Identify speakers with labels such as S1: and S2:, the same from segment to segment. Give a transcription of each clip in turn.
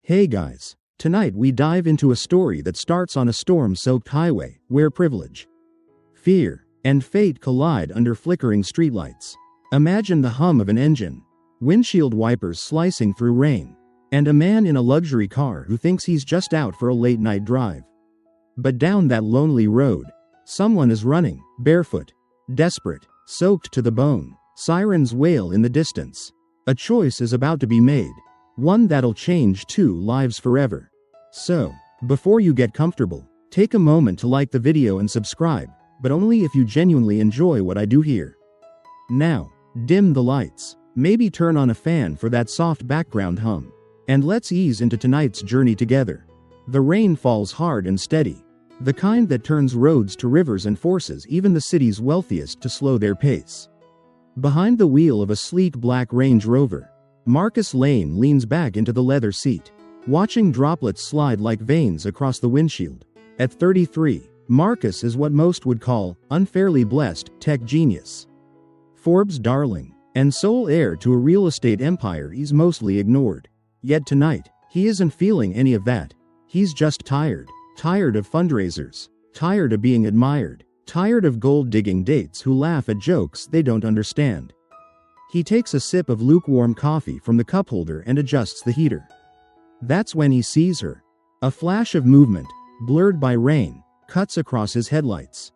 S1: Hey guys, tonight we dive into a story that starts on a storm-soaked highway where privilege, fear, and fate collide under flickering streetlights. Imagine the hum of an engine, windshield wipers slicing through rain, and a man in a luxury car who thinks he's just out for a late-night drive. But down that lonely road, someone is running, barefoot, desperate, soaked to the bone. Sirens wail in the distance. A choice is about to be made. One that'll change two lives forever. So, before you get comfortable, take a moment to like the video and subscribe, but only if you genuinely enjoy what I do here. Now, dim the lights, maybe turn on a fan for that soft background hum, and let's ease into tonight's journey together. The rain falls hard and steady, the kind that turns roads to rivers and forces even the city's wealthiest to slow their pace. Behind the wheel of a sleek black Range Rover, Marcus Lane leans back into the leather seat, watching droplets slide like veins across the windshield. At 33, Marcus is what most would call unfairly blessed tech genius. Forbes' darling, and sole heir to a real estate empire he's mostly ignored. Yet tonight, he isn't feeling any of that. He's just tired. Tired of fundraisers. Tired of being admired. Tired of gold-digging dates who laugh at jokes they don't understand. He takes a sip of lukewarm coffee from the cup holder and adjusts the heater. That's when he sees her. A flash of movement, blurred by rain, cuts across his headlights.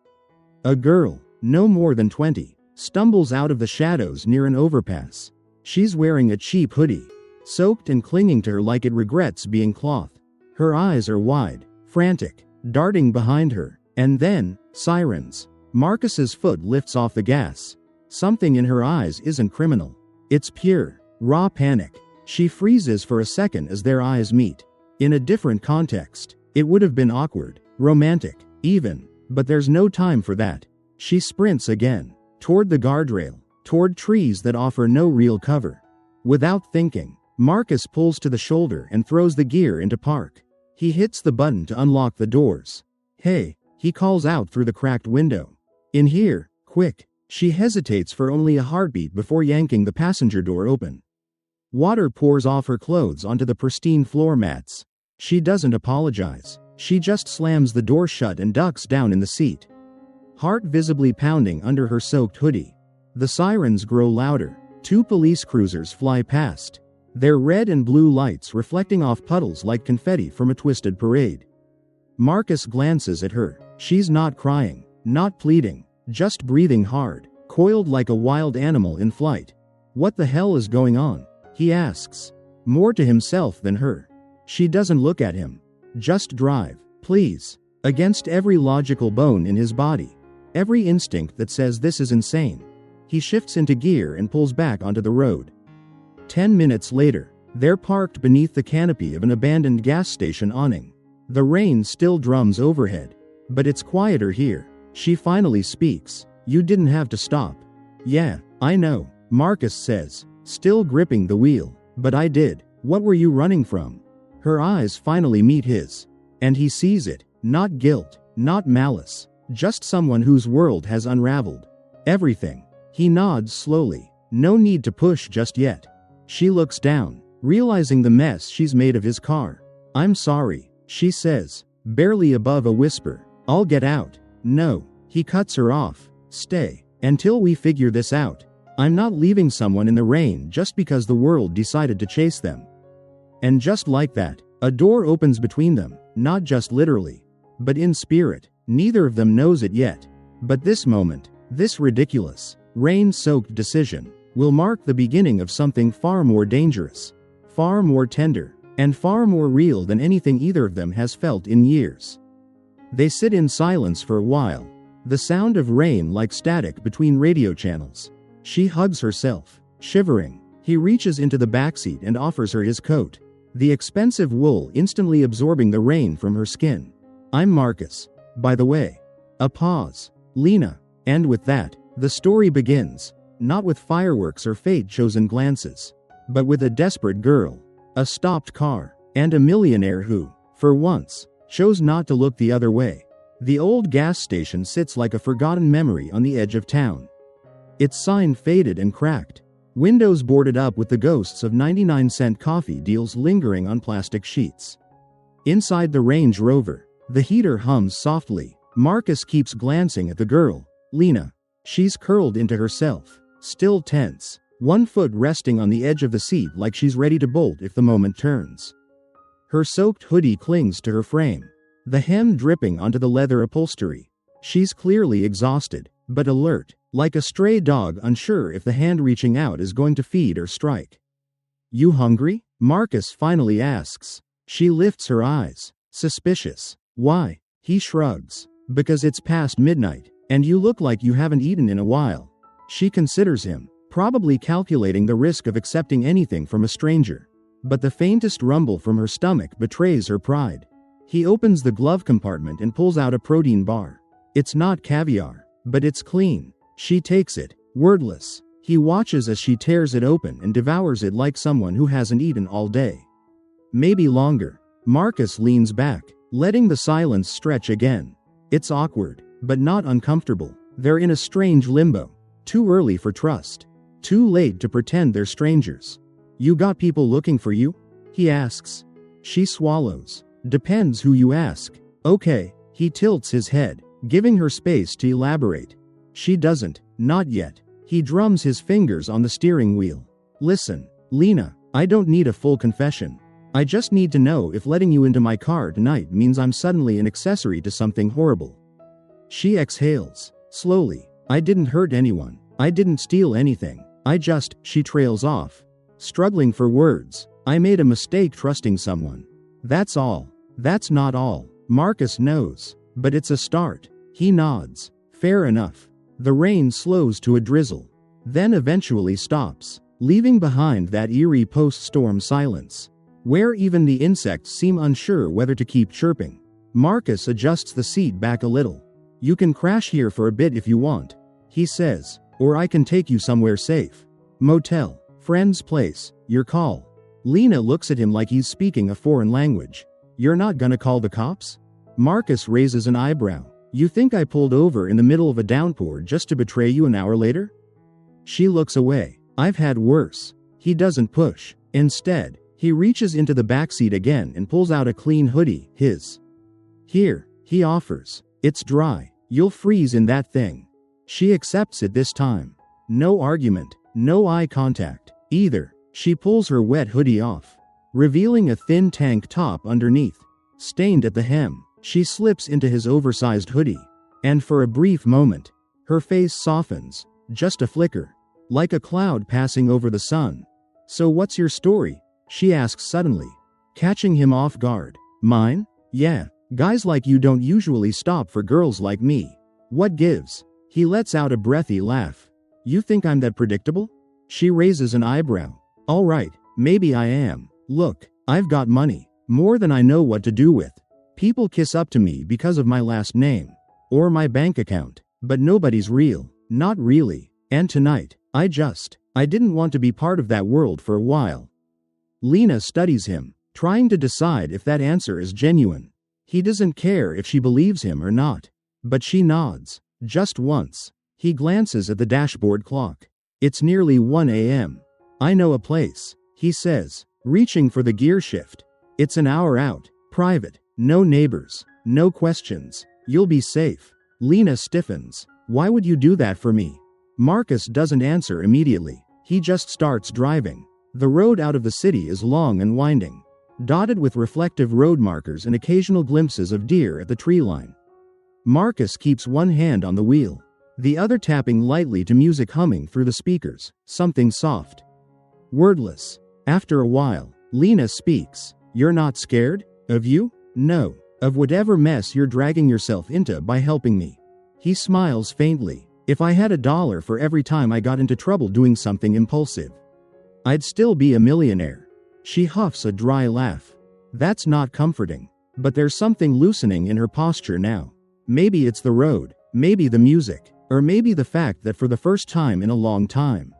S1: A girl, no more than 20, stumbles out of the shadows near an overpass. She's wearing a cheap hoodie, soaked and clinging to her like it regrets being cloth. Her eyes are wide, frantic, darting behind her, and then, sirens. Marcus's foot lifts off the gas. Something in her eyes isn't criminal. It's pure, raw panic. She freezes for a second as their eyes meet. In a different context, it would have been awkward, romantic, even, but there's no time for that. She sprints again, toward the guardrail, toward trees that offer no real cover. Without thinking, Marcus pulls to the shoulder and throws the gear into park. He hits the button to unlock the doors. Hey, he calls out through the cracked window. In here, quick. She hesitates for only a heartbeat before yanking the passenger door open. Water pours off her clothes onto the pristine floor mats. She doesn't apologize. She just slams the door shut and ducks down in the seat, heart visibly pounding under her soaked hoodie. The sirens grow louder. 2 police cruisers fly past, their red and blue lights reflecting off puddles like confetti from a twisted parade. Marcus glances at her. She's not crying, not pleading, just breathing hard, coiled like a wild animal in flight. What the hell is going on? He asks, more to himself than her. She doesn't look at him. Just drive, please. Against every logical bone in his body, every instinct that says this is insane, he shifts into gear and pulls back onto the road. 10 minutes later, they're parked beneath the canopy of an abandoned gas station awning. The rain still drums overhead, but it's quieter here. She finally speaks. You didn't have to stop. Yeah, I know, Marcus says, still gripping the wheel. But I did. What were you running from? Her eyes finally meet his. And he sees it. Not guilt, not malice. Just someone whose world has unraveled. Everything. He nods slowly. No need to push just yet. She looks down, realizing the mess she's made of his car. I'm sorry, she says, barely above a whisper. I'll get out. No, he cuts her off. Stay, until we figure this out. I'm not leaving someone in the rain just because the world decided to chase them. And just like that, a door opens between them, not just literally, but in spirit. Neither of them knows it yet. But this moment, this ridiculous, rain-soaked decision, will mark the beginning of something far more dangerous, far more tender, and far more real than anything either of them has felt in years. They sit in silence for a while, the sound of rain like static between radio channels. She hugs herself, shivering. He reaches into the backseat and offers her his coat, the expensive wool instantly absorbing the rain from her skin. I'm Marcus, by the way. A pause. Lena. And with that, the story begins, not with fireworks or fate-chosen glances, but with a desperate girl, a stopped car, and a millionaire who, for once, chose not to look the other way. The old gas station sits like a forgotten memory on the edge of town. Its sign faded and cracked, Windows boarded up with the ghosts of 99-cent coffee deals lingering on plastic sheets. Inside the Range Rover, the heater hums softly. Marcus keeps glancing at the girl, Lena. She's curled into herself, still tense, one foot resting on the edge of the seat like she's ready to bolt if the moment turns. Her soaked hoodie clings to her frame, the hem dripping onto the leather upholstery. She's clearly exhausted, but alert, like a stray dog unsure if the hand reaching out is going to feed or strike. "You hungry?" Marcus finally asks. She lifts her eyes, suspicious. "Why?" He shrugs. "Because it's past midnight, and you look like you haven't eaten in a while." She considers him, probably calculating the risk of accepting anything from a stranger. But the faintest rumble from her stomach betrays her pride. He opens the glove compartment and pulls out a protein bar. It's not caviar, but it's clean. She takes it, wordless. He watches as she tears it open and devours it like someone who hasn't eaten all day. Maybe longer. Marcus leans back, letting the silence stretch again. It's awkward, but not uncomfortable. They're in a strange limbo. Too early for trust. Too late to pretend they're strangers. "You got people looking for you?" he asks. She swallows. "Depends who you ask." "Okay." He tilts his head, giving her space to elaborate. She doesn't, not yet. He drums his fingers on the steering wheel. "Listen, Lena, I don't need a full confession. I just need to know if letting you into my car tonight means I'm suddenly an accessory to something horrible." She exhales, slowly. "I didn't hurt anyone. I didn't steal anything. She trails off, struggling for words. "I made a mistake trusting someone. That's all." "That's not all." Marcus knows. "But it's a start." He nods. "Fair enough." The rain slows to a drizzle, then eventually stops, leaving behind that eerie post-storm silence, where even the insects seem unsure whether to keep chirping. Marcus adjusts the seat back a little. "You can crash here for a bit if you want," he says, "or I can take you somewhere safe. Motel, friend's place, your call." Lena looks at him like he's speaking a foreign language. "You're not gonna call the cops?" Marcus raises an eyebrow. "You think I pulled over in the middle of a downpour just to betray you an hour later?" She looks away. "I've had worse." He doesn't push. Instead, he reaches into the backseat again and pulls out a clean hoodie, his. "Here," he offers. "It's dry. You'll freeze in that thing." She accepts it this time. No argument, no eye contact, either. She pulls her wet hoodie off, revealing a thin tank top underneath, stained at the hem. She slips into his oversized hoodie, and for a brief moment, her face softens, just a flicker, like a cloud passing over the sun. "So what's your story?" she asks suddenly, catching him off guard. "Mine? Yeah, guys like you don't usually stop for girls like me. What gives?" He lets out a breathy laugh. "You think I'm that predictable?" She raises an eyebrow. "All right, maybe I am. Look, I've got money, more than I know what to do with. People kiss up to me because of my last name, or my bank account, but nobody's real, not really, and tonight, I didn't want to be part of that world for a while." Lena studies him, trying to decide if that answer is genuine. He doesn't care if she believes him or not, but she nods, just once. He glances at the dashboard clock. It's nearly 1 a.m. "I know a place," he says, reaching for the gear shift. "It's an hour out, private, no neighbors, no questions. You'll be safe." Lena stiffens. "Why would you do that for me?" Marcus doesn't answer immediately. He just starts driving. The road out of the city is long and winding, dotted with reflective road markers and occasional glimpses of deer at the tree line. Marcus keeps one hand on the wheel, the other tapping lightly to music humming through the speakers, something soft. Wordless. After a while, Lena speaks. "You're not scared? Of you?" "No. Of whatever mess you're dragging yourself into by helping me." He smiles faintly. "If I had $1 for every time I got into trouble doing something impulsive, I'd still be a millionaire." She huffs a dry laugh. That's not comforting. But there's something loosening in her posture now. Maybe it's the road, maybe the music, or maybe the fact that for the first time in a long time,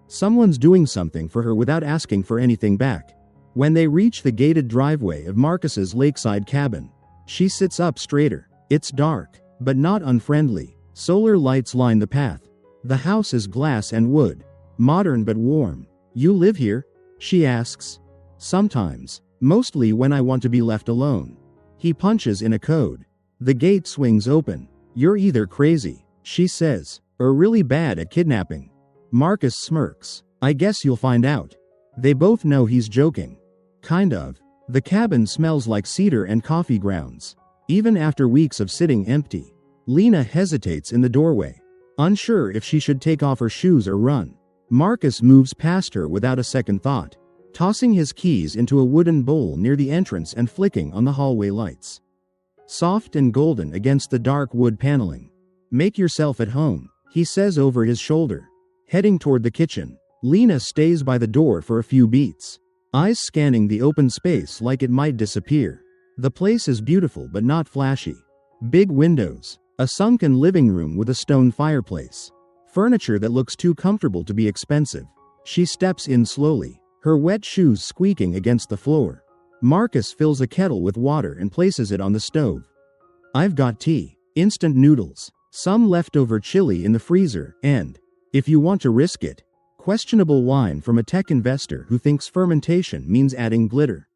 S1: someone's doing something for her without asking for anything back. When they reach the gated driveway of Marcus's lakeside cabin, she sits up straighter. It's dark, but not unfriendly. Solar lights line the path. The house is glass and wood, modern but warm. You live here? She asks. Sometimes, mostly when I want to be left alone. He punches in a code. The gate swings open. You're either crazy, she says, or really bad at kidnapping. Marcus smirks. I guess you'll find out. They both know he's joking. Kind of. The cabin smells like cedar and coffee grounds. Even after weeks of sitting empty, Lena hesitates in the doorway, unsure if she should take off her shoes or run. Marcus moves past her without a second thought, tossing his keys into a wooden bowl near the entrance and flicking on the hallway lights. Soft and golden against the dark wood paneling. Make yourself at home, he says over his shoulder. Heading toward the kitchen, Lena stays by the door for a few beats, eyes scanning the open space like it might disappear. The place is beautiful but not flashy. Big windows, a sunken living room with a stone fireplace, furniture that looks too comfortable to be expensive. She steps in slowly, her wet shoes squeaking against the floor. Marcus fills a kettle with water and places it on the stove. I've got tea, instant noodles, some leftover chili in the freezer, and, if you want to risk it, questionable wine from a tech investor who thinks fermentation means adding glitter.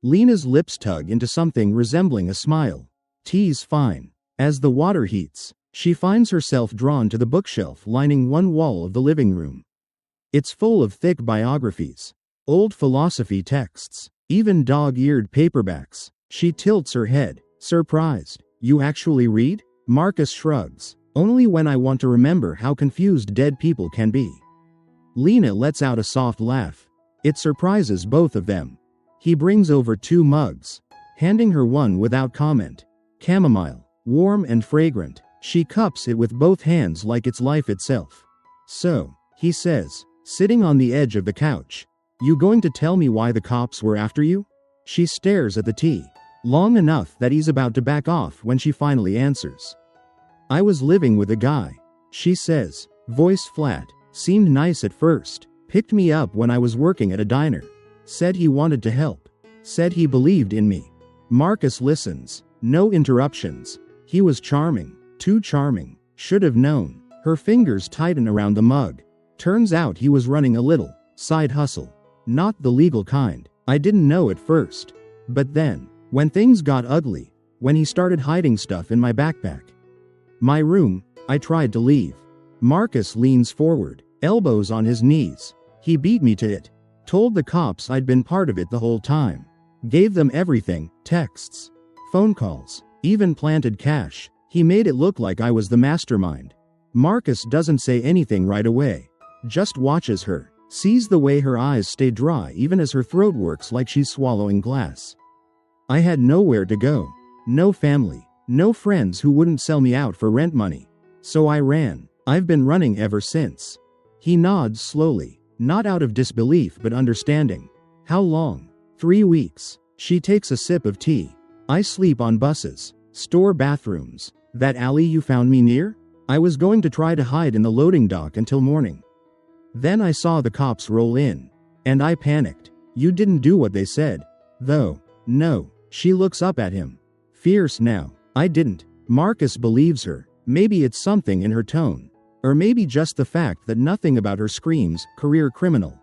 S1: Lena's lips tug into something resembling a smile. Tea's fine. As the water heats, she finds herself drawn to the bookshelf lining one wall of the living room. It's full of thick biographies, old philosophy texts, even dog-eared paperbacks. She tilts her head, surprised. You actually read? Marcus shrugs. Only when I want to remember how confused dead people can be. Lena lets out a soft laugh. It surprises both of them. He brings over 2 mugs, handing her one without comment. Chamomile, warm and fragrant. She cups it with both hands like it's life itself. So, he says, sitting on the edge of the couch, you going to tell me why the cops were after you? She stares at the tea, long enough that he's about to back off when she finally answers. I was living with a guy, she says, voice flat, seemed nice at first, picked me up when I was working at a diner. Said he wanted to help. Said he believed in me. Marcus listens. No interruptions. He was charming. Too charming. Should have known. Her fingers tighten around the mug. Turns out he was running a little side hustle. Not the legal kind. I didn't know at first. But then, when things got ugly, when he started hiding stuff in my backpack, my room, I tried to leave. Marcus leans forward, elbows on his knees. He beat me to it. Told the cops I'd been part of it the whole time. Gave them everything, texts, phone calls, even planted cash. He made it look like I was the mastermind. Marcus doesn't say anything right away. Just watches her, sees the way her eyes stay dry even as her throat works like she's swallowing glass. I had nowhere to go. No family, no friends who wouldn't sell me out for rent money. So I ran. I've been running ever since. He nods slowly. Not out of disbelief but understanding. How long? 3 weeks. She takes a sip of tea. I sleep on buses, store bathrooms. That alley you found me near? I was going to try to hide in the loading dock until morning. Then I saw the cops roll in. And I panicked. You didn't do what they said, though. No. She looks up at him. Fierce now. I didn't. Marcus believes her. Maybe it's something in her tone. Or maybe just the fact that nothing about her screams, career criminal.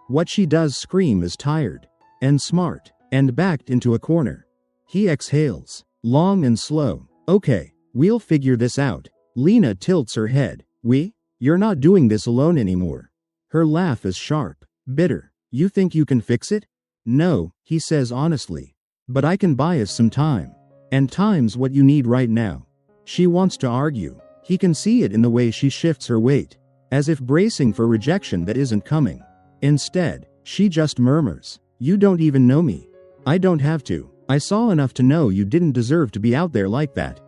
S1: What she does scream is tired, and smart, and backed into a corner. He exhales, long and slow. Okay, we'll figure this out. Lena tilts her head. We? You're not doing this alone anymore. Her laugh is sharp, bitter. You think you can fix it? No, he says honestly. But I can buy us some time. And time's what you need right now. She wants to argue. He can see it in the way she shifts her weight, as if bracing for rejection that isn't coming. Instead, she just murmurs, you don't even know me. I don't have to. I saw enough to know you didn't deserve to be out there like that.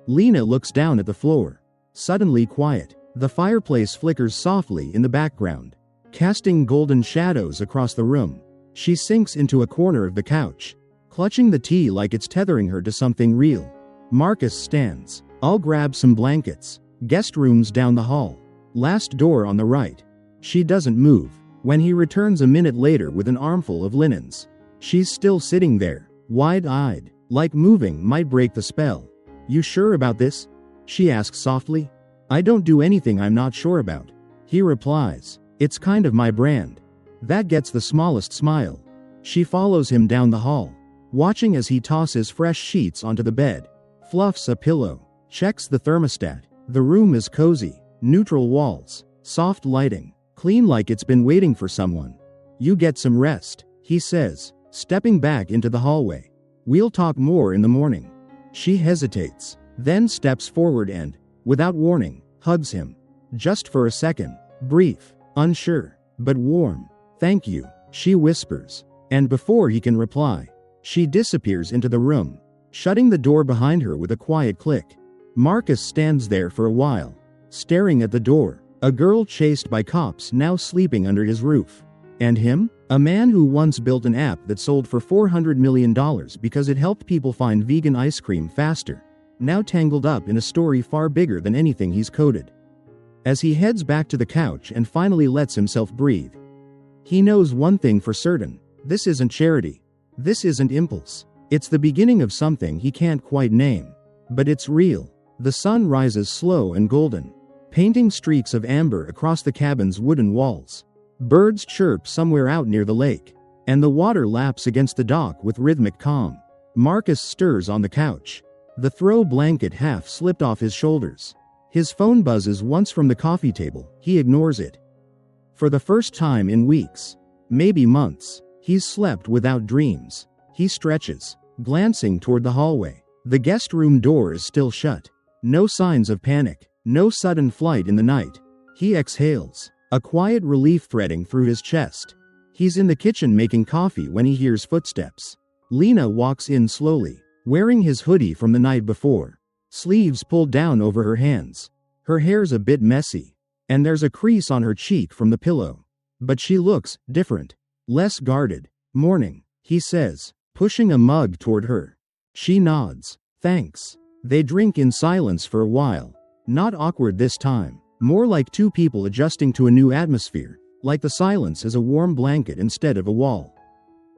S1: Lena looks down at the floor. Suddenly quiet. The fireplace flickers softly in the background, casting golden shadows across the room. She sinks into a corner of the couch, clutching the tea like it's tethering her to something real. Marcus stands. I'll grab some blankets. Guest rooms down the hall. Last door on the right. She doesn't move. When he returns a minute later with an armful of linens, she's still sitting there, wide-eyed, like moving might break the spell. You sure about this? She asks softly. I don't do anything I'm not sure about. He replies. It's kind of my brand. That gets the smallest smile. She follows him down the hall, watching as he tosses fresh sheets onto the bed, fluffs a pillow, checks the thermostat. The room is cozy, neutral walls, soft lighting, clean like it's been waiting for someone. You get some rest, he says, stepping back into the hallway. We'll talk more in the morning. She hesitates, then steps forward and, without warning, hugs him. Just for a second, brief, unsure, but warm. Thank you, she whispers, and before he can reply, she disappears into the room, shutting the door behind her with a quiet click. Marcus stands there for a while, staring at the door, a girl chased by cops now sleeping under his roof. And him? A man who once built an app that sold for $400 million because it helped people find vegan ice cream faster, now tangled up in a story far bigger than anything he's coded. As he heads back to the couch and finally lets himself breathe, he knows one thing for certain: this isn't charity. This isn't impulse. It's the beginning of something he can't quite name. But it's real. The sun rises slow and golden, painting streaks of amber across the cabin's wooden walls. Birds chirp somewhere out near the lake, and the water laps against the dock with rhythmic calm. Marcus stirs on the couch, the throw blanket half slipped off his shoulders. His phone buzzes once from the coffee table. He ignores it. For the first time in weeks, maybe months, he's slept without dreams. He stretches, glancing toward the hallway. The guest room door is still shut. No signs of panic, no sudden flight in the night. He exhales, a quiet relief threading through his chest. He's in the kitchen making coffee when he hears footsteps. Lena walks in slowly, wearing his hoodie from the night before, sleeves pulled down over her hands. Her hair's a bit messy, and there's a crease on her cheek from the pillow. But she looks different, less guarded. Morning, he says, pushing a mug toward her. She nods. Thanks. They drink in silence for a while. Not awkward this time, more like two people adjusting to a new atmosphere, like the silence is a warm blanket instead of a wall.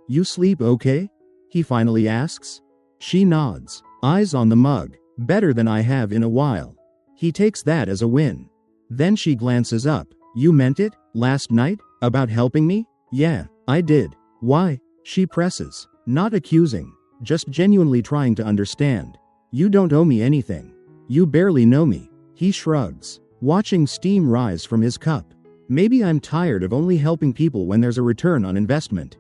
S1: You sleep okay? He finally asks. She nods, eyes on the mug. Better than I have in a while. He takes that as a win. Then she glances up. You meant it? Last night? About helping me? Yeah, I did. Why? She presses, not accusing, just genuinely trying to understand. You don't owe me anything. You barely know me. He shrugs, watching steam rise from his cup. Maybe I'm tired of only helping people when there's a return on investment.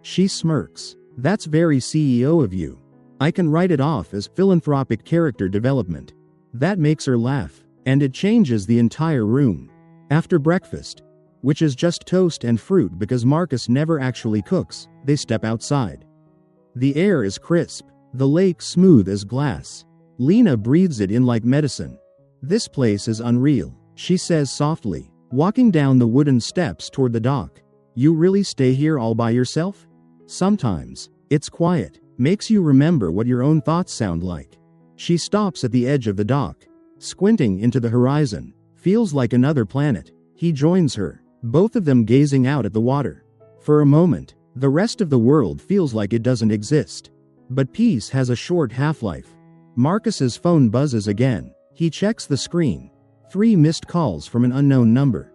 S1: She smirks. That's very CEO of you. I can write it off as philanthropic character development. That makes her laugh, and it changes the entire room. After breakfast, which is just toast and fruit because Marcus never actually cooks, they step outside. The air is crisp, the lake smooth as glass. Lena breathes it in like medicine. This place is unreal, she says softly, walking down the wooden steps toward the dock. You really stay here all by yourself? Sometimes. It's quiet, makes you remember what your own thoughts sound like. She stops at the edge of the dock, squinting into the horizon. Feels like another planet. He joins her, both of them gazing out at the water. For a moment, the rest of the world feels like it doesn't exist. But peace has a short half-life. Marcus's phone buzzes again. He checks the screen. 3 missed calls from an unknown number.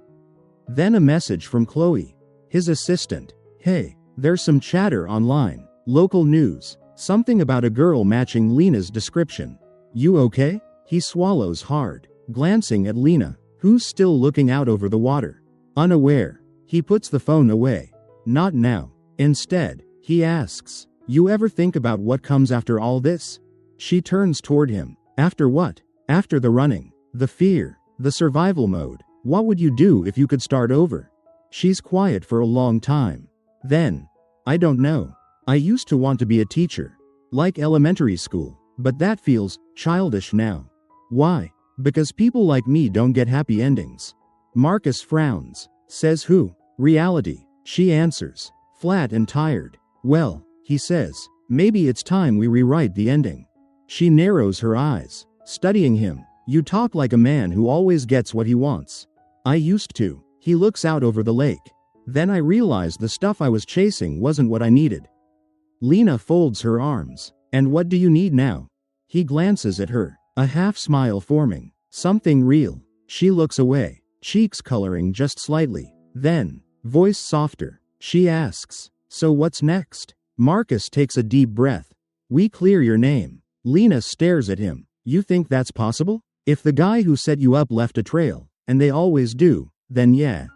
S1: Then a message from Chloe, his assistant. Hey, there's some chatter online. Local news. Something about a girl matching Lena's description. You okay? He swallows hard, glancing at Lena, who's still looking out over the water. Unaware, he puts the phone away. Not now. Instead, he asks, you ever think about what comes after all this? She turns toward him. After what? After the running, the fear, the survival mode. What would you do if you could start over? She's quiet for a long time. Then, I don't know. I used to want to be a teacher, like elementary school, but that feels childish now. Why? Because people like me don't get happy endings. Marcus frowns, says who? Reality, she answers, flat and tired. Well, he says, maybe it's time we rewrite the ending. She narrows her eyes, studying him. You talk like a man who always gets what he wants. I used to. He looks out over the lake. Then I realized the stuff I was chasing wasn't what I needed. Lena folds her arms. And what do you need now? He glances at her, a half smile forming. Something real. She looks away, cheeks coloring just slightly. Then, voice softer, she asks, "So what's next?" Marcus takes a deep breath. "We clear your name." Lena stares at him. "You think that's possible? If the guy who set you up left a trail, and they always do, then yeah.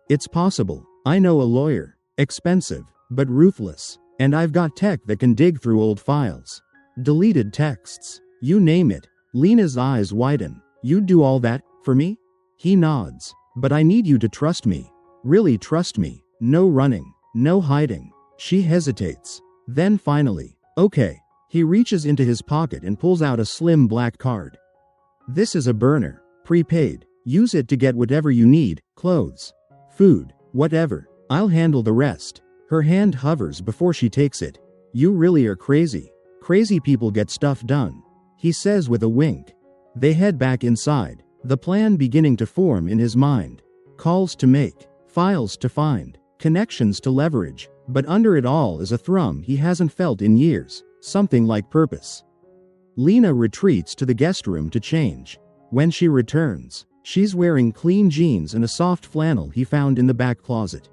S1: It's possible. I know a lawyer. Expensive, but ruthless. And I've got tech that can dig through old files. Deleted texts. You name it." Lena's eyes widen. "You'd do all that, for me?" He nods. "But I need you to trust me. Really trust me. No running. No hiding." She hesitates. Then finally, "Okay." He reaches into his pocket and pulls out a slim black card. "This is a burner. Prepaid. Use it to get whatever you need, clothes, food, whatever. I'll handle the rest." Her hand hovers before she takes it. "You really are crazy. Crazy people get stuff done," he says with a wink. They head back inside, the plan beginning to form in his mind. Calls to make, files to find, connections to leverage, but under it all is a thrum he hasn't felt in years, something like purpose. Lena retreats to the guest room to change. When she returns, she's wearing clean jeans and a soft flannel he found in the back closet.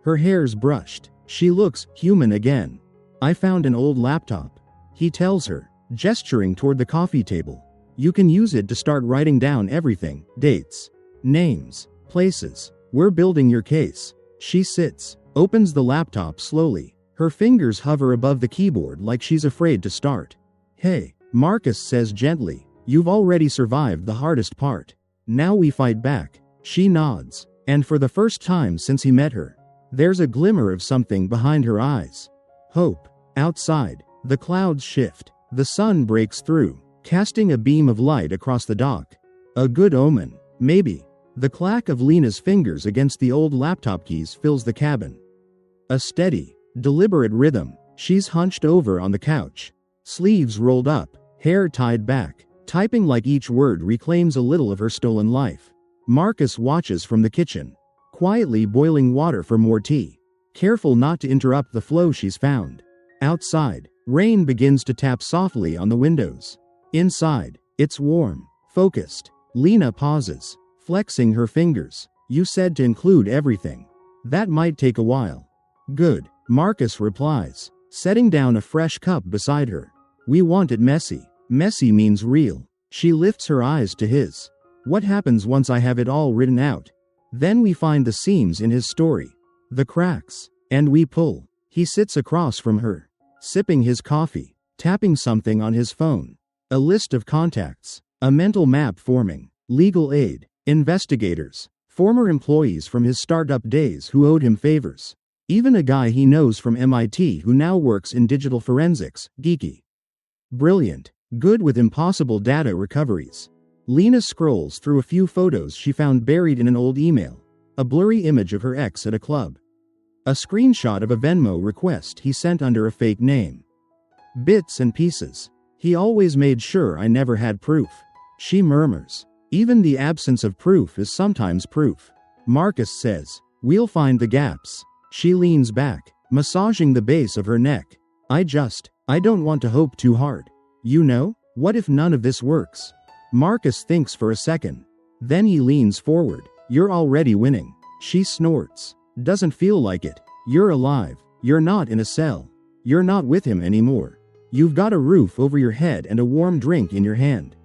S1: Her hair's brushed. She looks human again. "I found an old laptop," he tells her, gesturing toward the coffee table. "You can use it to start writing down everything, dates, names, places. We're building your case." She sits, opens the laptop slowly. Her fingers hover above the keyboard like she's afraid to start. "Hey," Marcus says gently, "you've already survived the hardest part. Now we fight back." She nods, and for the first time since he met her, there's a glimmer of something behind her eyes. Hope. Outside, the clouds shift. The sun breaks through, casting a beam of light across the dock. A good omen, maybe. The clack of Lena's fingers against the old laptop keys fills the cabin. A steady, deliberate rhythm. She's hunched over on the couch, sleeves rolled up, hair tied back, typing like each word reclaims a little of her stolen life. Marcus watches from the kitchen, quietly boiling water for more tea, careful not to interrupt the flow she's found. Outside, rain begins to tap softly on the windows. Inside, it's warm, focused. Lena pauses, flexing her fingers. "You said to include everything. That might take a while." "Good," Marcus replies, setting down a fresh cup beside her. "We want it messy." Messy means real. She lifts her eyes to his. "What happens once I have it all written out?" Then we find the seams in his story, the cracks, and we pull. He sits across from her, sipping his coffee, tapping something on his phone. A list of contacts, a mental map forming, legal aid, investigators, former employees from his startup days who owed him favors. Even a guy he knows from MIT who now works in digital forensics, geeky. Brilliant, good with impossible data recoveries. Lena scrolls through a few photos she found buried in an old email. A blurry image of her ex at a club. A screenshot of a Venmo request he sent under a fake name. Bits and pieces. "He always made sure I never had proof," she murmurs. "Even the absence of proof is sometimes proof." Marcus says, "We'll find the gaps." She leans back, massaging the base of her neck. I don't want to hope too hard. You know, what if none of this works?" Marcus thinks for a second. Then he leans forward. "You're already winning." She snorts. "Doesn't feel like it. You're alive. You're not in a cell. You're not with him anymore. You've got a roof over your head and a warm drink in your hand.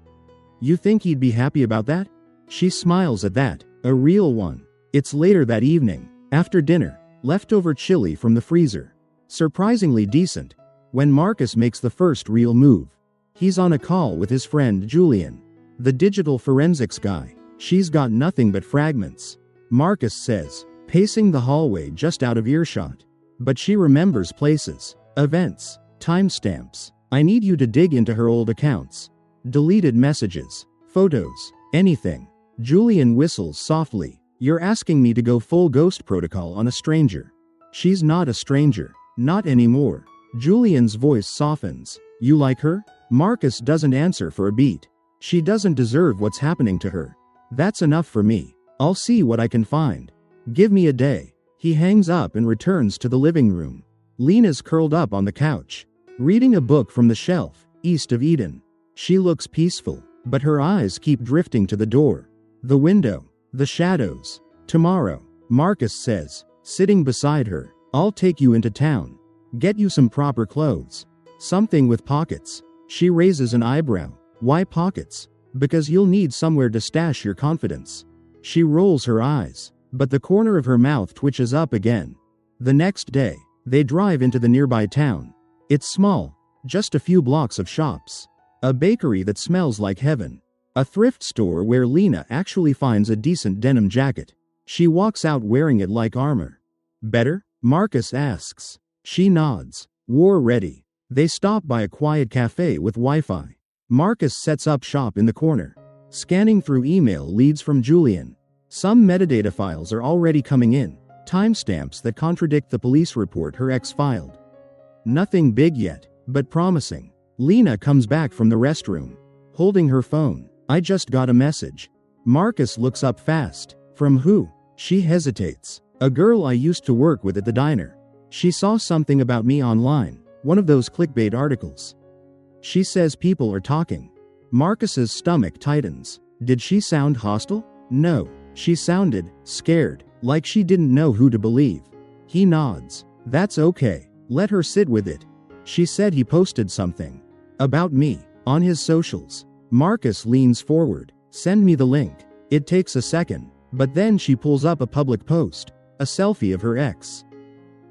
S1: You think he'd be happy about that?" She smiles at that, a real one. It's later that evening, after dinner, leftover chili from the freezer. Surprisingly decent. When Marcus makes the first real move. He's on a call with his friend Julian, the digital forensics guy. She's got nothing but fragments, Marcus says, pacing the hallway just out of earshot. But she remembers places, events, timestamps. "I need you to dig into her old accounts. Deleted messages, photos, anything." Julian whistles softly. "You're asking me to go full ghost protocol on a stranger." "She's not a stranger. Not anymore." Julian's voice softens. "You like her?" Marcus doesn't answer for a beat. "She doesn't deserve what's happening to her. That's enough for me. I'll see what I can find. Give me a day." He hangs up and returns to the living room. Lena's curled up on the couch, reading a book from the shelf, East of Eden. She looks peaceful, but her eyes keep drifting to the door, the window, the shadows. Tomorrow. Marcus says, sitting beside her. I'll take you into town. Get you some proper clothes. Something with pockets. She raises an eyebrow. Why pockets? Because you'll need somewhere to stash your confidence. She rolls her eyes, but the corner of her mouth twitches up again. The next day, they drive into the nearby town. It's small, just a few blocks of shops. A bakery that smells like heaven. A thrift store where Lena actually finds a decent denim jacket. She walks out wearing it like armor. Better? Marcus asks. She nods. War ready. They stop by a quiet cafe with Wi-Fi. Marcus sets up shop in the corner. Scanning through email leads from Julian. Some metadata files are already coming in. Timestamps that contradict the police report her ex filed. Nothing big yet, but promising. Lena comes back from the restroom. Holding her phone. I just got a message. Marcus looks up fast. From who? She hesitates. A girl I used to work with at the diner. She saw something about me online, one of those clickbait articles. She says people are talking. Marcus's stomach tightens. Did she sound hostile? No. She sounded scared, like she didn't know who to believe. He nods. That's okay. Let her sit with it. She said he posted something about me on his socials. Marcus leans forward. Send me the link. It takes a second, but then she pulls up a public post. A selfie of her ex.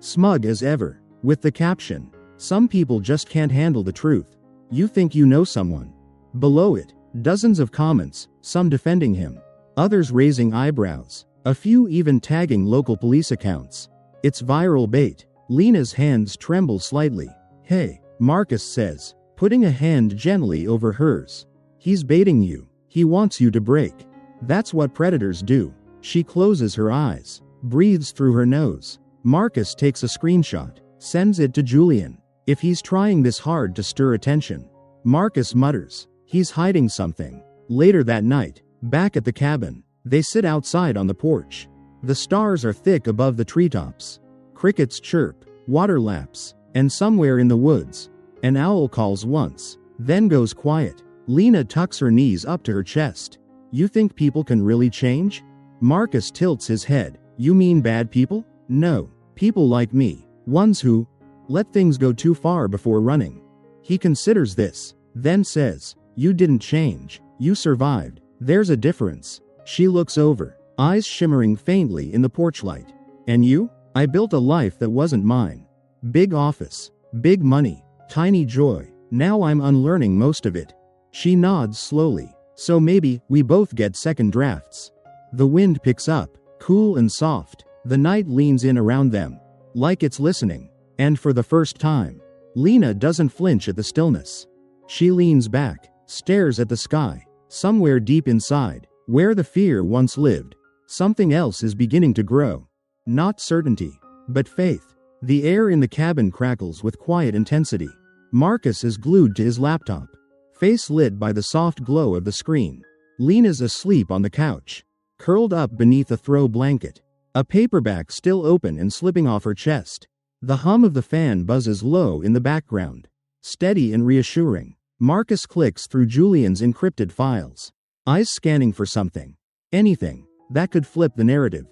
S1: Smug as ever, with the caption, "Some people just can't handle the truth. You think you know someone." Below it, dozens of comments, some defending him, others raising eyebrows, a few even tagging local police accounts. It's viral bait. Lena's hands tremble slightly. Hey, Marcus says, putting a hand gently over hers. He's baiting you. He wants you to break. That's what predators do. She closes her eyes. Breathes through her nose. Marcus takes a screenshot, sends it to Julian. If he's trying this hard to stir attention. Marcus mutters. He's hiding something. Later that night, back at the cabin, they sit outside on the porch. The stars are thick above the treetops. Crickets chirp, water laps, and somewhere in the woods, an owl calls once, then goes quiet. Lena tucks her knees up to her chest. You think people can really change? Marcus tilts his head. You mean bad people? No. People like me. Ones who let things go too far before running. He considers this, then says, you didn't change. You survived. There's a difference. She looks over, eyes shimmering faintly in the porch light. And you? I built a life that wasn't mine. Big office. Big money. Tiny joy. Now I'm unlearning most of it. She nods slowly. So maybe we both get second drafts. The wind picks up. Cool and soft, the night leans in around them, like it's listening. And for the first time, Lena doesn't flinch at the stillness. She leans back, stares at the sky. Somewhere deep inside, where the fear once lived, something else is beginning to grow. Not certainty, but faith. The air in the cabin crackles with quiet intensity. Marcus is glued to his laptop, face lit by the soft glow of the screen. Lena's asleep on the couch, curled up beneath a throw blanket, a paperback still open and slipping off her chest. The hum of the fan buzzes low in the background, steady and reassuring. Marcus clicks through Julian's encrypted files, eyes scanning for something, anything, that could flip the narrative.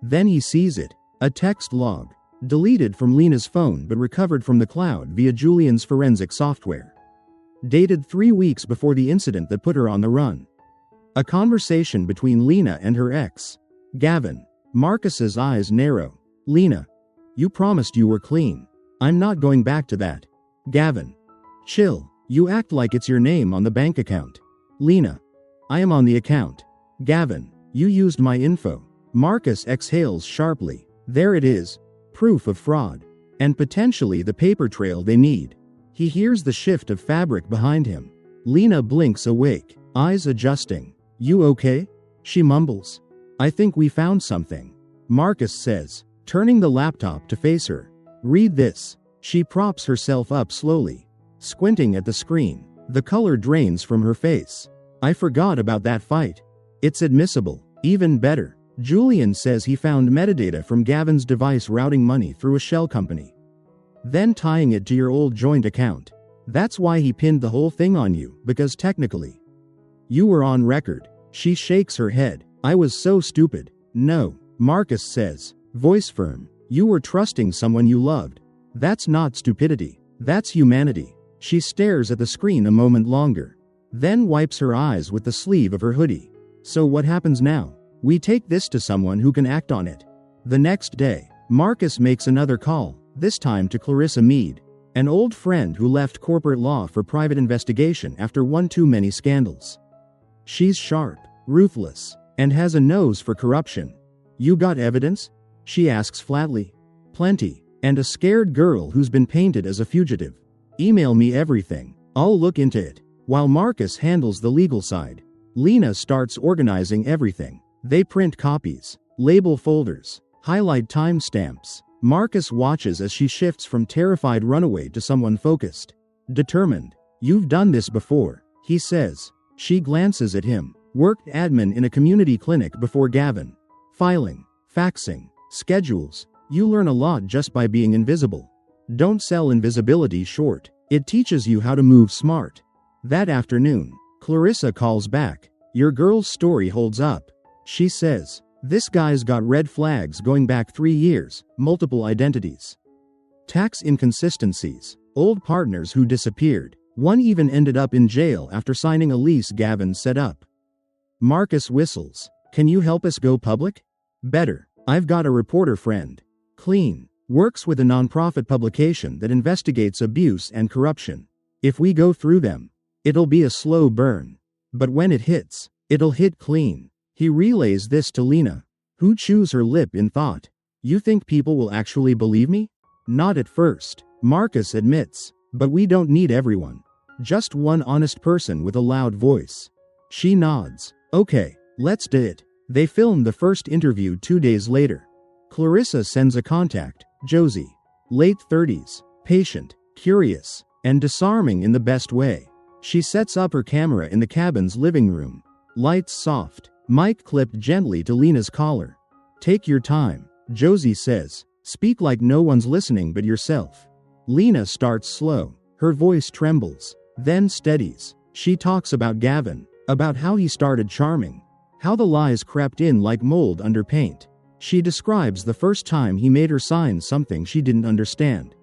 S1: Then he sees it, a text log, deleted from Lena's phone but recovered from the cloud via Julian's forensic software. Dated 3 weeks before the incident that put her on the run. A conversation between Lena and her ex, Gavin. Marcus's eyes narrow. Lena, you promised you were clean. I'm not going back to that. Gavin, chill. You act like it's your name on the bank account. Lena, I am on the account. Gavin, you used my info. Marcus exhales sharply. There it is. Proof of fraud. And potentially the paper trail they need. He hears the shift of fabric behind him. Lena blinks awake, eyes adjusting. You okay? She mumbles. I think we found something. Marcus says, turning the laptop to face her. Read this. She props herself up slowly, squinting at the screen. The color drains from her face. I forgot about that fight. It's admissible. Even better. Julian says he found metadata from Gavin's device routing money through a shell company, then tying it to your old joint account. That's why he pinned the whole thing on you, because technically, you were on record. She shakes her head. I was so stupid. No, Marcus says, voice firm. You were trusting someone you loved. That's not stupidity. That's humanity. She stares at the screen a moment longer, then wipes her eyes with the sleeve of her hoodie. So what happens now? We take this to someone who can act on it. The next day, Marcus makes another call, this time to Clarissa Mead, an old friend who left corporate law for private investigation after one too many scandals. She's sharp, ruthless, and has a nose for corruption. You got evidence? She asks flatly. Plenty, and a scared girl who's been painted as a fugitive. Email me everything. I'll look into it. While Marcus handles the legal side, Lena starts organizing everything. They print copies, label folders, highlight timestamps. Marcus watches as she shifts from terrified runaway to someone focused, determined. You've done this before, he says. She glances at him. Worked admin in a community clinic before Gavin. Filing, faxing, schedules. You learn a lot just by being invisible. Don't sell invisibility short. It teaches you how to move smart. That afternoon, Clarissa calls back. Your girl's story holds up. She says, this guy's got red flags going back 3 years, multiple identities. Tax inconsistencies, old partners who disappeared. One even ended up in jail after signing a lease Gavin set up. Marcus whistles. Can you help us go public? Better. I've got a reporter friend. Clean. Works with a nonprofit publication that investigates abuse and corruption. If we go through them, it'll be a slow burn. But when it hits, it'll hit clean. He relays this to Lena, who chews her lip in thought. You think people will actually believe me? Not at first, Marcus admits. But we don't need everyone. Just one honest person with a loud voice. She nods. Okay, let's do it. They film the first interview 2 days later. Clarissa sends a contact, Josie. Late 30s, patient, curious, and disarming in the best way. She sets up her camera in the cabin's living room. Lights soft, mic clipped gently to Lena's collar. Take your time, Josie says. Speak like no one's listening but yourself. Lena starts slow. Her voice trembles, then steadies. She talks about Gavin, about how he started charming, how the lies crept in like mold under paint. She describes the first time he made her sign something she didn't understand.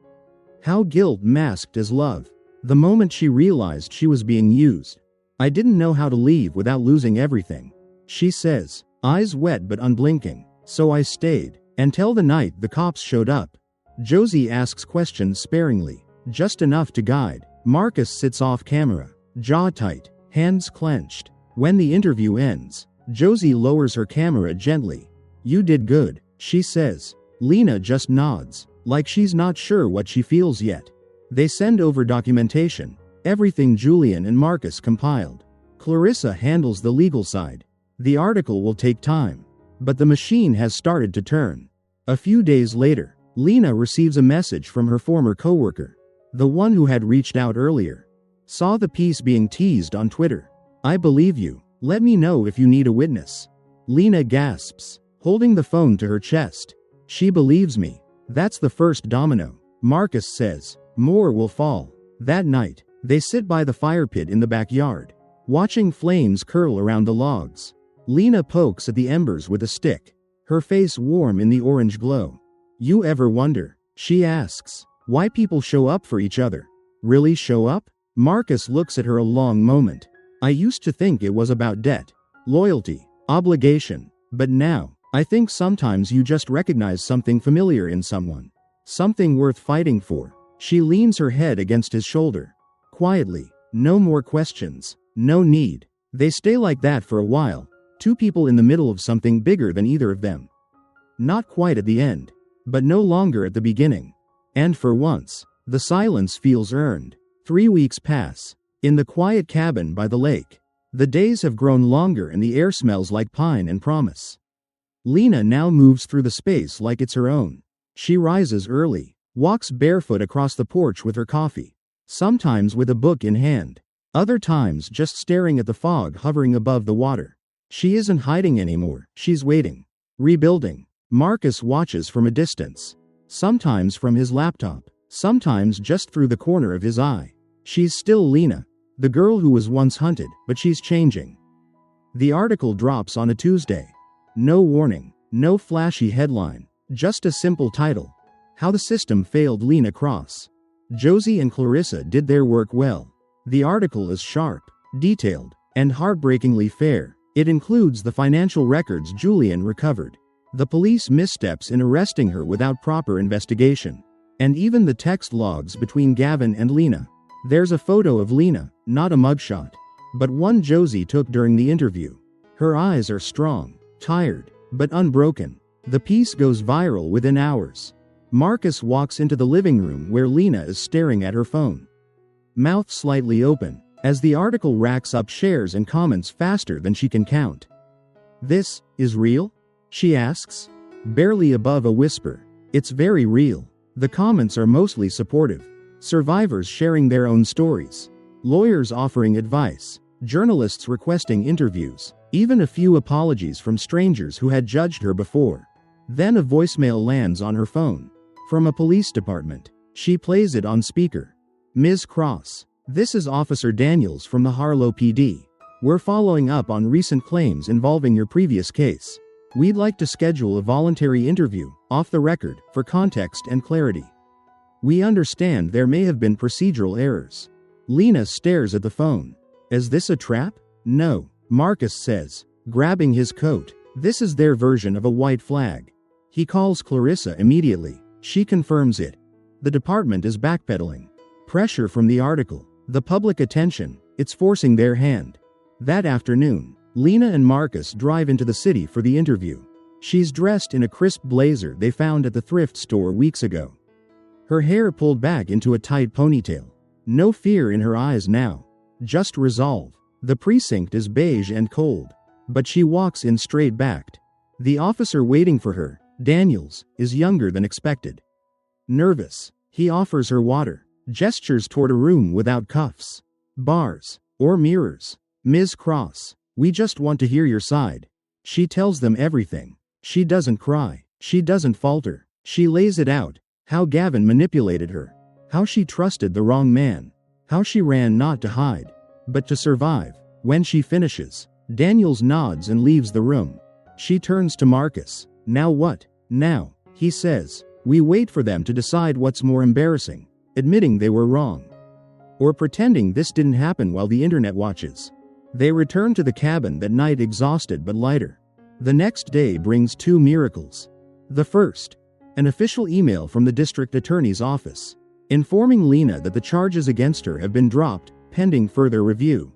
S1: How guilt masked as love. The moment she realized she was being used. I didn't know how to leave without losing everything, she says, eyes wet but unblinking. So I stayed, until the night the cops showed up. Josie asks questions sparingly, just enough to guide. Marcus sits off camera, jaw tight, hands clenched. When the interview ends, Josie lowers her camera gently. You did good, she says. Lena just nods, like she's not sure what she feels yet. They send over documentation, everything Julian and Marcus compiled. Clarissa handles the legal side. The article will take time, but the machine has started to turn. A few days later, Lena receives a message from her former coworker, the one who had reached out earlier. Saw the piece being teased on Twitter. I believe you. Let me know if you need a witness. Lena gasps, holding the phone to her chest. She believes me. That's the first domino. Marcus says, more will fall. That night, they sit by the fire pit in the backyard, watching flames curl around the logs. Lena pokes at the embers with a stick, her face warm in the orange glow. You ever wonder, she asks, why people show up for each other? Really show up? Marcus looks at her a long moment. I used to think it was about debt, loyalty, obligation, but now, I think sometimes you just recognize something familiar in someone. Something worth fighting for. She leans her head against his shoulder. Quietly, no more questions, no need. They stay like that for a while, two people in the middle of something bigger than either of them. Not quite at the end, but no longer at the beginning. And for once, the silence feels earned. 3 weeks pass. In the quiet cabin by the lake, the days have grown longer and the air smells like pine and promise. Lena now moves through the space like it's her own. She rises early, walks barefoot across the porch with her coffee, sometimes with a book in hand, other times just staring at the fog hovering above the water. She isn't hiding anymore, she's waiting, rebuilding. Marcus watches from a distance, sometimes from his laptop, sometimes just through the corner of his eye. She's still Lena, the girl who was once hunted, but she's changing. The article drops on a Tuesday. No warning. No flashy headline, just a simple title. How the System Failed Lena Cross. Josie and Clarissa did their work well. The article is sharp, detailed, and heartbreakingly fair. It includes the financial records Julian recovered, the police missteps in arresting her without proper investigation, and even the text logs between Gavin and Lena. There's a photo of Lena, not a mugshot, but one Josie took during the interview. Her eyes are strong, tired, but unbroken. The piece goes viral within hours. Marcus walks into the living room where Lena is staring at her phone, mouth slightly open, as the article racks up shares and comments faster than she can count. "This is real?" she asks, barely above a whisper. "It's very real." The comments are mostly supportive. Survivors sharing their own stories, lawyers offering advice, journalists requesting interviews, even a few apologies from strangers who had judged her before. Then a voicemail lands on her phone. From a police department. She plays it on speaker. "Ms. Cross, this is Officer Daniels from the Harlow PD. We're following up on recent claims involving your previous case. We'd like to schedule a voluntary interview, off the record, for context and clarity. We understand there may have been procedural errors." Lena stares at the phone. "Is this a trap?" "No," Marcus says, grabbing his coat. "This is their version of a white flag." He calls Clarissa immediately. She confirms it. The department is backpedaling. Pressure from the article, the public attention, it's forcing their hand. That afternoon, Lena and Marcus drive into the city for the interview. She's dressed in a crisp blazer they found at the thrift store weeks ago. Her hair pulled back into a tight ponytail. No fear in her eyes now. Just resolve. The precinct is beige and cold, but she walks in straight-backed. The officer waiting for her, Daniels, is younger than expected. Nervous, he offers her water, gestures toward a room without cuffs, bars, or mirrors. "Ms. Cross, we just want to hear your side." She tells them everything. She doesn't cry. She doesn't falter. She lays it out. How Gavin manipulated her. How she trusted the wrong man. How she ran not to hide, but to survive. When she finishes, Daniels nods and leaves the room. She turns to Marcus. "Now what?" "Now," he says, "we wait for them to decide what's more embarrassing, admitting they were wrong, or pretending this didn't happen while the internet watches." They return to the cabin that night exhausted but lighter. The next day brings two miracles. The first, an official email from the district attorney's office, informing Lena that the charges against her have been dropped, pending further review.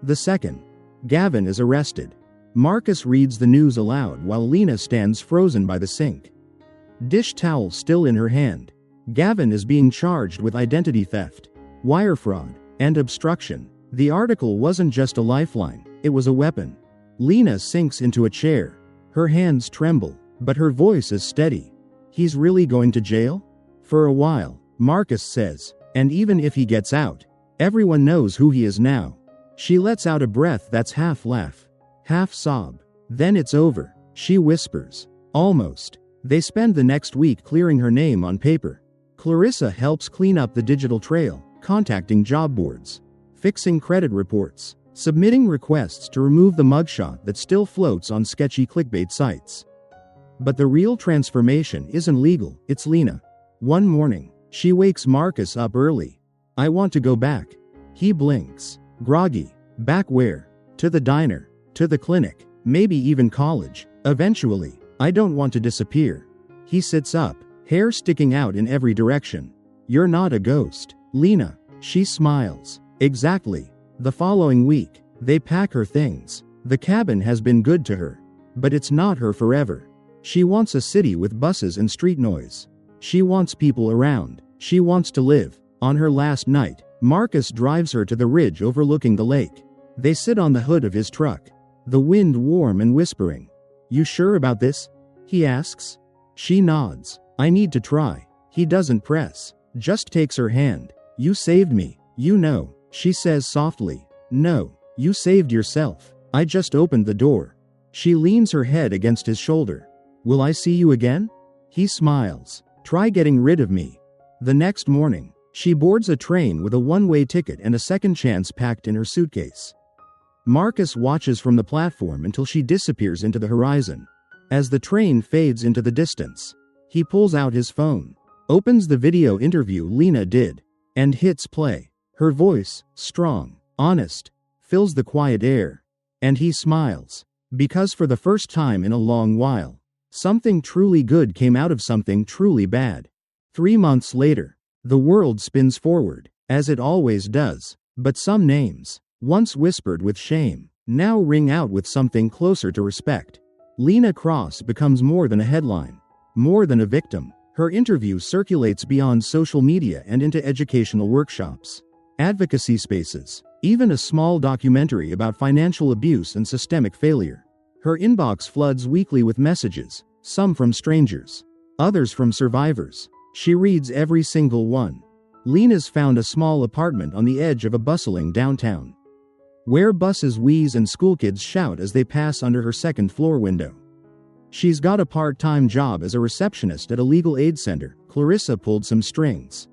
S1: The second, Gavin is arrested. Marcus reads the news aloud while Lena stands frozen by the sink, dish towel still in her hand. Gavin is being charged with identity theft, wire fraud, and obstruction. The article wasn't just a lifeline, it was a weapon. Lena sinks into a chair. Her hands tremble, but her voice is steady. "He's really going to jail?" "For a while," Marcus says, "and even if he gets out, everyone knows who he is now." She lets out a breath that's half laugh, half sob. "Then it's over," she whispers. "Almost." They spend the next week clearing her name on paper. Clarissa helps clean up the digital trail, contacting job boards, fixing credit reports, submitting requests to remove the mugshot that still floats on sketchy clickbait sites. But the real transformation isn't legal, it's Lena. One morning, she wakes Marcus up early. "I want to go back." He blinks. "Groggy. Back where?" "To the diner. To the clinic. Maybe even college. Eventually. I don't want to disappear." He sits up, hair sticking out in every direction. "You're not a ghost, Lena." She smiles. "Exactly." The following week, they pack her things. The cabin has been good to her, but it's not her forever. She wants a city with buses and street noise. She wants people around. She wants to live. On her last night, Marcus drives her to the ridge overlooking the lake. They sit on the hood of his truck, the wind warm and whispering. "You sure about this?" he asks. She nods. "I need to try." He doesn't press, just takes her hand. "You saved me, you know," she says softly. "No, you saved yourself. I just opened the door." She leans her head against his shoulder. "Will I see you again?" He smiles. "Try getting rid of me." The next morning, she boards a train with a one-way ticket and a second chance packed in her suitcase. Marcus watches from the platform until she disappears into the horizon. As the train fades into the distance, he pulls out his phone, opens the video interview Lena did, and hits play. Her voice, strong, honest, fills the quiet air, and he smiles. Because for the first time in a long while, something truly good came out of something truly bad. 3 months later, the world spins forward, as it always does, but some names, once whispered with shame, now ring out with something closer to respect. Lena Cross becomes more than a headline, more than a victim. Her interview circulates beyond social media and into educational workshops, advocacy spaces, even a small documentary about financial abuse and systemic failure. Her inbox floods weekly with messages, some from strangers, others from survivors. She reads every single one. Lena's found a small apartment on the edge of a bustling downtown, where buses wheeze and schoolkids shout as they pass under her second-floor window. She's got a part-time job as a receptionist at a legal aid center. Clarissa pulled some strings.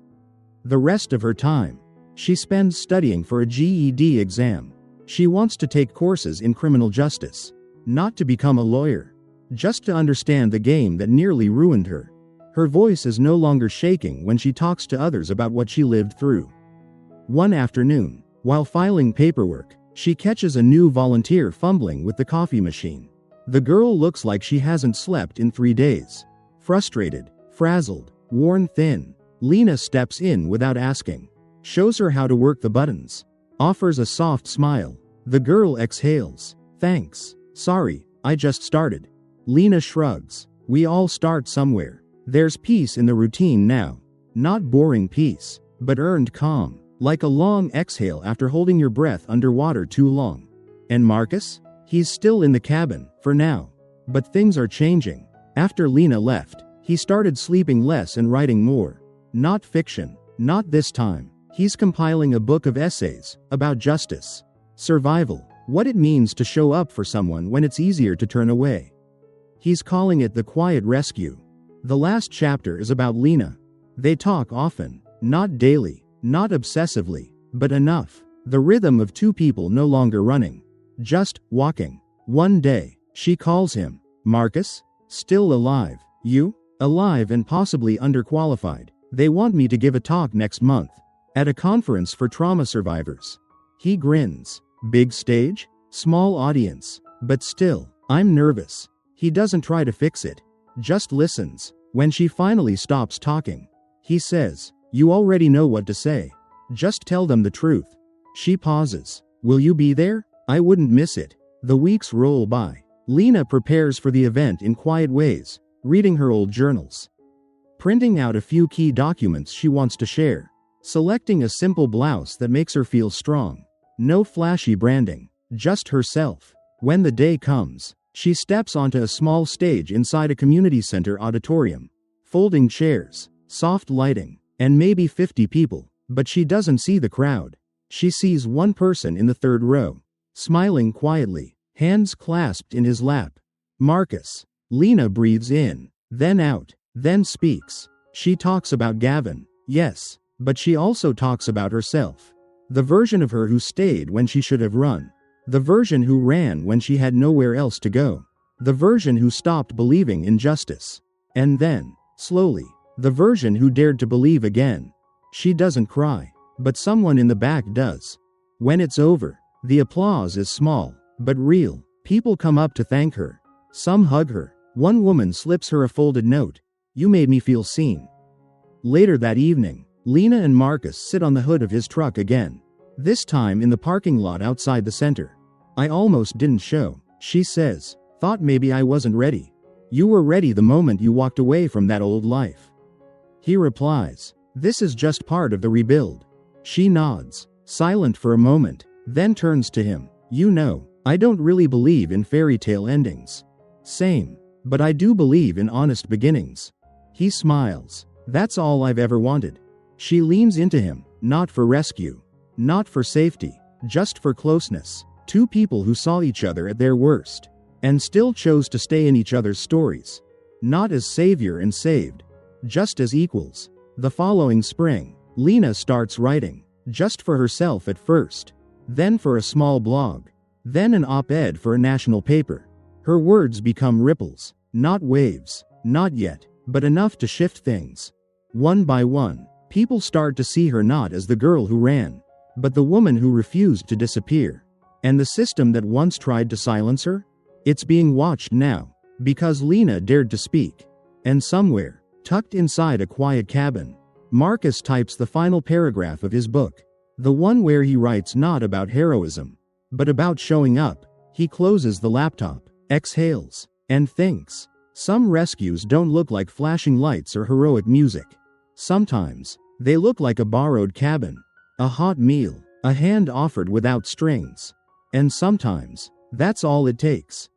S1: The rest of her time, she spends studying for a GED exam. She wants to take courses in criminal justice, not to become a lawyer, just to understand the game that nearly ruined her. Her voice is no longer shaking when she talks to others about what she lived through. One afternoon, while filing paperwork, she catches a new volunteer fumbling with the coffee machine. The girl looks like she hasn't slept in 3 days. Frustrated, frazzled, worn thin, Lena steps in without asking, shows her how to work the buttons, offers a soft smile. The girl exhales. Thanks. Sorry, I just started. Lena shrugs. We all start somewhere. There's peace in the routine now. Not boring peace, but earned calm, like a long exhale after holding your breath underwater too long. And Marcus? He's still in the cabin, for now. But things are changing. After Lena left, he started sleeping less and writing more. Not fiction, not this time. He's compiling a book of essays about justice, survival, what it means to show up for someone when it's easier to turn away. He's calling it The Quiet Rescue. The last chapter is about Lena. They talk often, not daily, not obsessively, but enough. The rhythm of two people no longer running, just walking. One day, she calls him, Marcus? Still alive? You? Alive and possibly underqualified. They want me to give a talk next month, at a conference for trauma survivors. He grins. Big stage? Small audience. But still, I'm nervous. He doesn't try to fix it, just listens. When she finally stops talking, he says, You already know what to say. Just tell them the truth. She pauses. Will you be there? I wouldn't miss it. The weeks roll by. Lena prepares for the event in quiet ways, reading her old journals, printing out a few key documents she wants to share, selecting a simple blouse that makes her feel strong. No flashy branding, just herself. When the day comes, she steps onto a small stage inside a community center auditorium. Folding chairs, soft lighting, and maybe 50 people, but she doesn't see the crowd. She sees one person in the third row, smiling quietly, hands clasped in his lap. Marcus. Lena breathes in, then out, then speaks. She talks about Gavin, yes, but she also talks about herself. The version of her who stayed when she should have run. The version who ran when she had nowhere else to go. The version who stopped believing in justice. And then, slowly, the version who dared to believe again. She doesn't cry, but someone in the back does. When it's over, the applause is small, but real. People come up to thank her. Some hug her. One woman slips her a folded note. You made me feel seen. Later that evening, Lena and Marcus sit on the hood of his truck again. This time in the parking lot outside the center. I almost didn't show, she says. Thought maybe I wasn't ready. You were ready the moment you walked away from that old life. He replies, this is just part of the rebuild. She nods, silent for a moment, then turns to him. You know, I don't really believe in fairy tale endings. Same, but I do believe in honest beginnings. He smiles. That's all I've ever wanted. She leans into him, not for rescue, not for safety, just for closeness. Two people who saw each other at their worst, and still chose to stay in each other's stories. Not as savior and saved, just as equals. The following spring, Lena starts writing, just for herself at first, then for a small blog, then an op-ed for a national paper. Her words become ripples, Not waves, not yet, but enough to shift things. One by one, people start to see her not as the girl who ran, but the woman who refused to disappear. And the system that once tried to silence her? It's being watched now, because Lena dared to speak. And somewhere, tucked inside a quiet cabin, Marcus types the final paragraph of his book. The one where he writes not about heroism, but about showing up. He closes the laptop, exhales, and thinks. Some rescues don't look like flashing lights or heroic music. Sometimes, they look like a borrowed cabin, a hot meal, a hand offered without strings. And sometimes, that's all it takes.